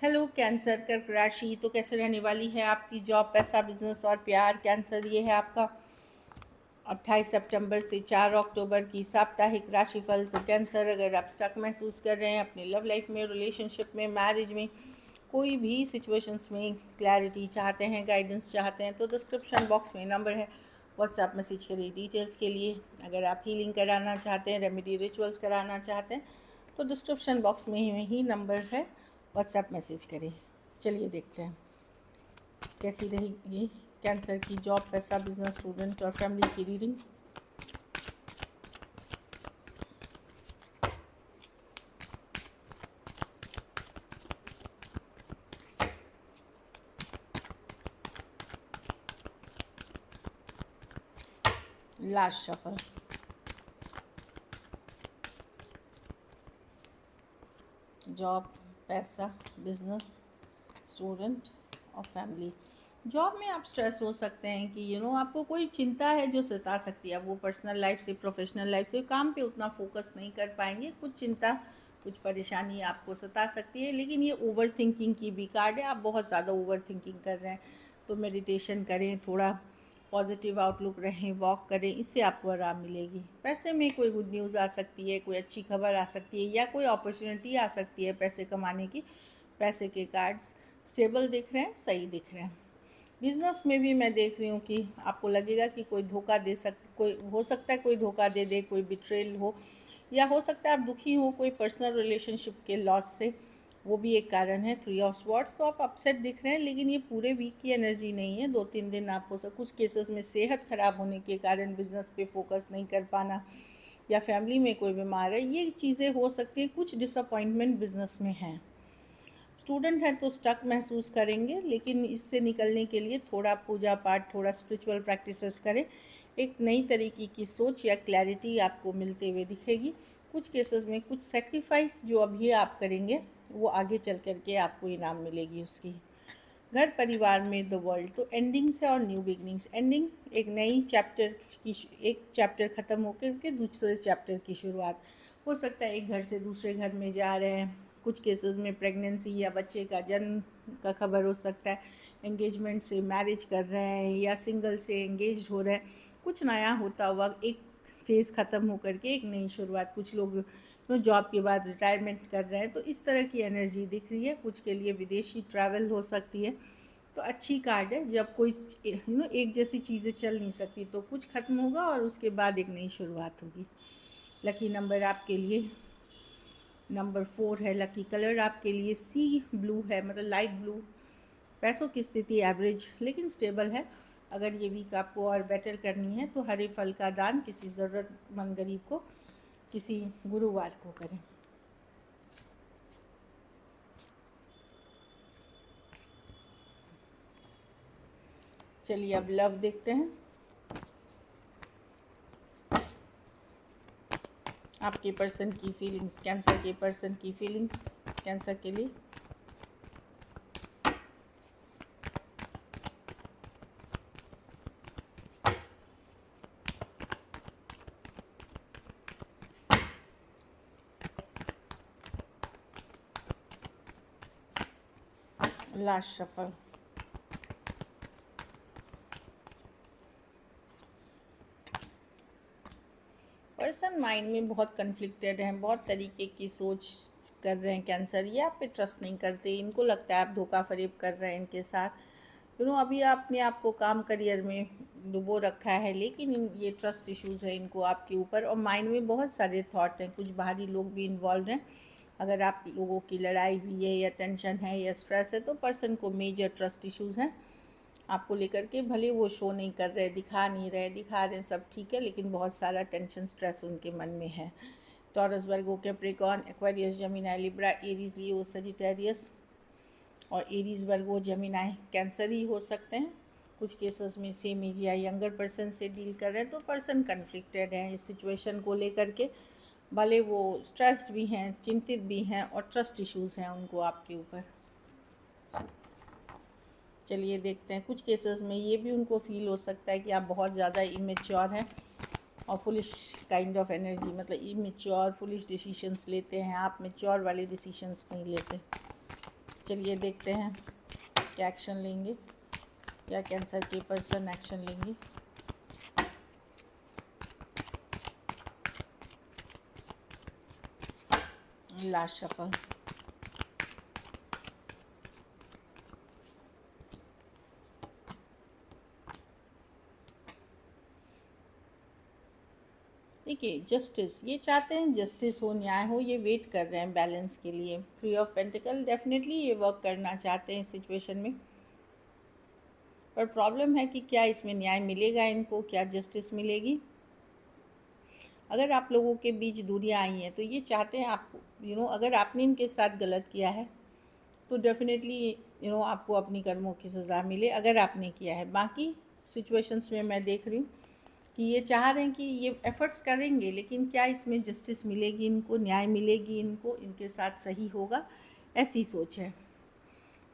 Hello cancer कर्क राशि। तो कैसे रहने वाली है आपकी जॉब, पैसा, बिजनेस और प्यार। कैंसर, ये है आपका 28 सितंबर से 4 अक्टूबर की साप्ताहिक राशिफल। तो कैंसर, अगर आप स्टक महसूस कर रहे हैं अपनी लव लाइफ में, रिलेशनशिप में, मैरिज में, कोई भी सिचुएशंस में क्लैरिटी चाहते हैं, गाइडेंस चाहते हैं, तो डिस्क्रिप्शन बॉक्स में नंबर है, व्हाट्सएप मैसेज करिए डिटेल्स के लिए। अगर आप हीलिंग कराना चाहते हैं, रेमेडी रिचुअल्स कराना चाहते हैं, तो डिस्क्रिप्शन बॉक्स में ही नंबर है, व्हाट्सएप मैसेज करें। चलिए देखते हैं कैसी रहेगी कैंसर की जॉब, पैसा, बिजनेस, स्टूडेंट और फैमिली की रीडिंग। Last shuffle. जॉब, पैसा, बिजनेस, स्टूडेंट और फैमिली। जॉब में आप स्ट्रेस हो सकते हैं कि आपको कोई चिंता है जो सता सकती है। अब वो पर्सनल लाइफ से, प्रोफेशनल लाइफ से, काम पे उतना फोकस नहीं कर पाएंगे। कुछ चिंता, कुछ परेशानी आपको सता सकती है। लेकिन ये ओवर थिंकिंग की भी कार्ड है। आप बहुत ज़्यादा ओवर थिंकिंग कर रहे हैं, तो मेडिटेशन करें, थोड़ा पॉजिटिव आउटलुक रहें, वॉक करें, इससे आपको आराम मिलेगी। पैसे में कोई गुड न्यूज़ आ सकती है, कोई अच्छी खबर आ सकती है, या कोई अपॉर्चुनिटी आ सकती है पैसे कमाने की। पैसे के कार्ड्स स्टेबल दिख रहे हैं, सही दिख रहे हैं। बिज़नेस में भी मैं देख रही हूँ कि आपको लगेगा कि कोई धोखा दे कोई हो सकता है, कोई धोखा दे दे, कोई बिट्रेल हो, या हो सकता है आप दुखी हो कोई पर्सनल रिलेशनशिप के लॉस से, वो भी एक कारण है। 3 ऑफ स्वॉर्ड्स। तो आप अपसेट दिख रहे हैं, लेकिन ये पूरे वीक की एनर्जी नहीं है। 2-3 दिन आप हो कुछ केसेस में सेहत ख़राब होने के कारण बिज़नेस पे फोकस नहीं कर पाना, या फैमिली में कोई बीमार है, ये चीज़ें हो सकती हैं। कुछ डिसअपॉइंटमेंट बिज़नेस में हैं। स्टूडेंट हैं तो स्टक महसूस करेंगे, लेकिन इससे निकलने के लिए थोड़ा पूजा पाठ, थोड़ा स्पिरिचुअल प्रैक्टिसेस करें। एक नई तरीके की सोच या क्लैरिटी आपको मिलते हुए दिखेगी। कुछ केसेस में कुछ सेक्रीफाइस जो अभी आप करेंगे, वो आगे चल कर के आपको इनाम मिलेगी उसकी। घर परिवार में द वर्ल्ड। तो एंडिंग्स है और न्यू बिगनिंग्स। एंडिंग एक नई चैप्टर की, एक चैप्टर ख़त्म होकर के दूसरे चैप्टर की शुरुआत। हो सकता है एक घर से दूसरे घर में जा रहे हैं। कुछ केसेस में प्रेगनेंसी या बच्चे का जन्म का खबर हो सकता है। एंगेजमेंट से मैरिज कर रहे हैं, या सिंगल से एंगेज हो रहे हैं। कुछ नया होता हुआ, एक फेज़ ख़त्म होकर के एक नई शुरुआत। कुछ लोग जॉब के बाद रिटायरमेंट कर रहे हैं, तो इस तरह की एनर्जी दिख रही है। कुछ के लिए विदेशी ट्रैवल हो सकती है। तो अच्छी कार्ड है। जब कोई एक जैसी चीज़ें चल नहीं सकती, तो कुछ ख़त्म होगा और उसके बाद एक नई शुरुआत होगी। लकी नंबर आपके लिए नंबर 4 है। लकी कलर आपके लिए सी ब्लू है, मतलब लाइट ब्लू। पैसों की स्थिति एवरेज लेकिन स्टेबल है। अगर ये वीक आपको और बेटर करनी है, तो हरे फल का दान किसी ज़रूरतमंद गरीब को किसी गुरुवार को करें। चलिए अब लव देखते हैं। आपके पर्सन की फीलिंग्स, कैंसर के पर्सन की फीलिंग्स कैंसर के लिए। Last shuffle. पर्सन माइंड में बहुत कन्फ्लिक्टेड हैं, बहुत तरीके की सोच कर रहे हैं कैंसर। ये आप पे ट्रस्ट नहीं करते, इनको लगता है आप धोखा फरेब कर रहे हैं इनके साथ। अभी आपने आपको काम करियर में डुबो रखा है, लेकिन ये ट्रस्ट इश्यूज़ है इनको आपके ऊपर। और माइंड में बहुत सारे थॉट हैं, कुछ बाहरी लोग भी इन्वॉल्व हैं। अगर आप लोगों की लड़ाई हुई है, या टेंशन है, या स्ट्रेस है, तो पर्सन को मेजर ट्रस्ट इश्यूज़ हैं आपको लेकर के। भले वो शो नहीं कर रहे, दिखा नहीं रहे, दिखा रहे हैं सब ठीक है, लेकिन बहुत सारा टेंशन, स्ट्रेस उनके मन में है। Taurus, Virgo, Capricorn, Aquarius, Gemini, Libra, Aries, Leo, Sagittarius और एरीज, वर्गो, जेमिनी, कैंसर ही हो सकते हैं। कुछ केसेस में सेम एज या यंगर पर्सन से डील कर रहे हैं, तो पर्सन कन्फ्लिक्टेड हैं इस सिचुएशन को लेकर के। भले वो स्ट्रेस्ड भी हैं, चिंतित भी हैं, और ट्रस्ट इश्यूज़ हैं उनको आपके ऊपर। चलिए देखते हैं। कुछ केसेस में ये भी उनको फील हो सकता है कि आप बहुत ज़्यादा इमेच्योर हैं और फुलिश काइंड ऑफ एनर्जी, मतलब इमेच्योर फुलिश डिसीशंस लेते हैं आप, मेच्योर वाले डिसीशंस नहीं लेते। चलिए देखते हैं क्या एक्शन लेंगे, क्या कैंसर के पर्सन एक्शन लेंगे। Last shuffle. देखिए जस्टिस, ये चाहते हैं जस्टिस हो, न्याय हो, ये वेट कर रहे हैं बैलेंस के लिए। 3 ऑफ पेंटिकल, डेफिनेटली ये वर्क करना चाहते हैं इस सिचुएशन में, पर प्रॉब्लम है कि क्या इसमें न्याय मिलेगा इनको, क्या जस्टिस मिलेगी। अगर आप लोगों के बीच दूरियां आई हैं तो ये चाहते हैं आपको अगर आपने इनके साथ गलत किया है तो डेफिनेटली आपको अपनी कर्मों की सज़ा मिले अगर आपने किया है। बाकी सिचुएशंस में मैं देख रही हूँ कि ये चाह रहे हैं कि ये एफ़र्ट्स करेंगे, लेकिन क्या इसमें जस्टिस मिलेगी इनको, न्याय मिलेगी इनको, इनके साथ सही होगा, ऐसी सोच है।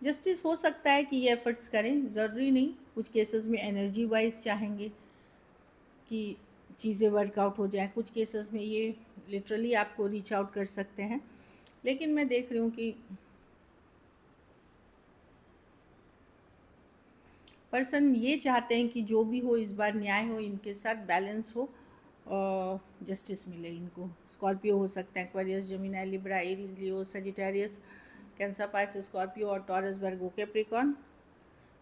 जस्टिस हो सकता है कि ये एफ़र्ट्स करें, ज़रूरी नहीं। कुछ केसेस में एनर्जी वाइज चाहेंगे कि चीज़ें वर्कआउट हो जाए, कुछ केसेस में ये लिटरली आपको रीच आउट कर सकते हैं। लेकिन मैं देख रही हूँ कि पर्सन ये चाहते हैं कि जो भी हो इस बार न्याय हो, इनके साथ बैलेंस हो और जस्टिस मिले इनको। स्कॉर्पियो हो सकते हैं, Aquarius, Gemini, Libra, Aries, Leo, Sagittarius, cancer, Pisces, Scorpio और टॉरस, वर्गो, कैप्रिकॉर्न।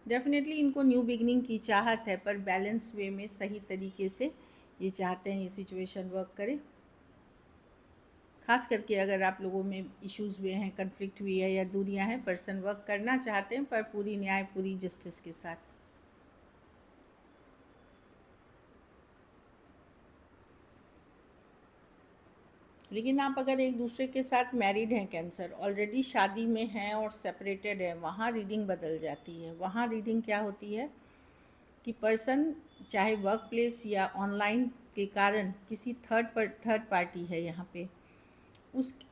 डेफिनेटली इनको न्यू बिगनिंग की चाहत है, पर बैलेंस वे में सही तरीके से ये चाहते हैं ये सिचुएशन वर्क करे। खास करके अगर आप लोगों में इश्यूज़ हुए हैं, कन्फ्लिक्ट हुई है या दूरियां हैं, पर्सन वर्क करना चाहते हैं पर पूरी न्याय, पूरी जस्टिस के साथ। लेकिन आप अगर एक दूसरे के साथ मैरिड हैं, कैंसर ऑलरेडी शादी में हैं और सेपरेटेड है, वहाँ रीडिंग बदल जाती है। वहाँ रीडिंग क्या होती है कि पर्सन चाहे वर्क प्लेस या ऑनलाइन के कारण किसी थर्ड पार्टी है यहाँ पे,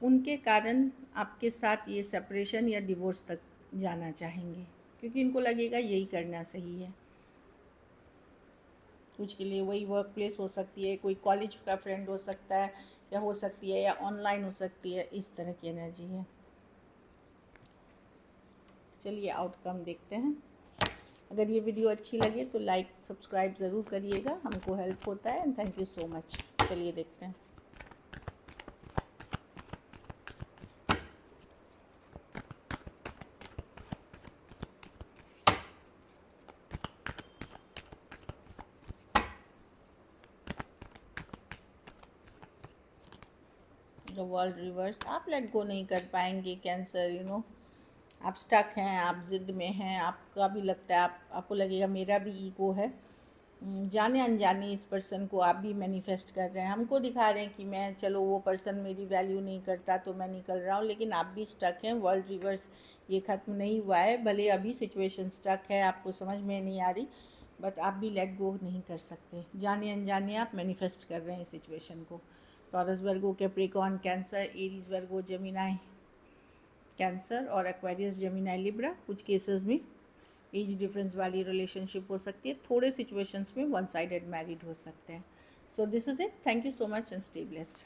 उनके कारण आपके साथ ये सेपरेशन या डिवोर्स तक जाना चाहेंगे, क्योंकि इनको लगेगा यही करना सही है। कुछ के लिए वही वर्क प्लेस हो सकती है, कोई कॉलेज का फ्रेंड हो सकता है या हो सकती है, या ऑनलाइन हो सकती है, इस तरह की एनर्जी है। चलिए आउटकम देखते हैं। अगर ये वीडियो अच्छी लगे तो लाइक सब्सक्राइब ज़रूर करिएगा, हमको हेल्प होता है। And thank you so much. चलिए देखते हैं। द वर्ल्ड रिवर्स, आप लेट गो नहीं कर पाएंगे कैंसर। आप स्टक हैं, आप ज़िद में हैं, आपका भी लगता है, आपको लगेगा मेरा भी ईगो है। जाने अनजाने इस पर्सन को आप भी मैनिफेस्ट कर रहे हैं, हमको दिखा रहे हैं कि मैं, चलो वो पर्सन मेरी वैल्यू नहीं करता तो मैं निकल रहा हूँ, लेकिन आप भी स्टक हैं। वर्ल्ड रिवर्स ये ख़त्म नहीं हुआ है, भले अभी सिचुएशन स्टक है, आपको समझ में नहीं आ रही, बट आप भी लेट गो नहीं कर सकते। जाने अनजाने आप मैनिफेस्ट कर रहे हैं इस सिचुएशन को। Taurus, Virgo, Capricorn, cancer, Aries, Virgo, Gemini, cancer और एक्वेरियस, जेमिनी, लिब्रा। कुछ केसेस में एज डिफरेंस वाली रिलेशनशिप हो सकती है, थोड़े सिचुएशंस में वन साइडेड मैरिड हो सकते हैं। So this is it. Thank you so much and stay blessed.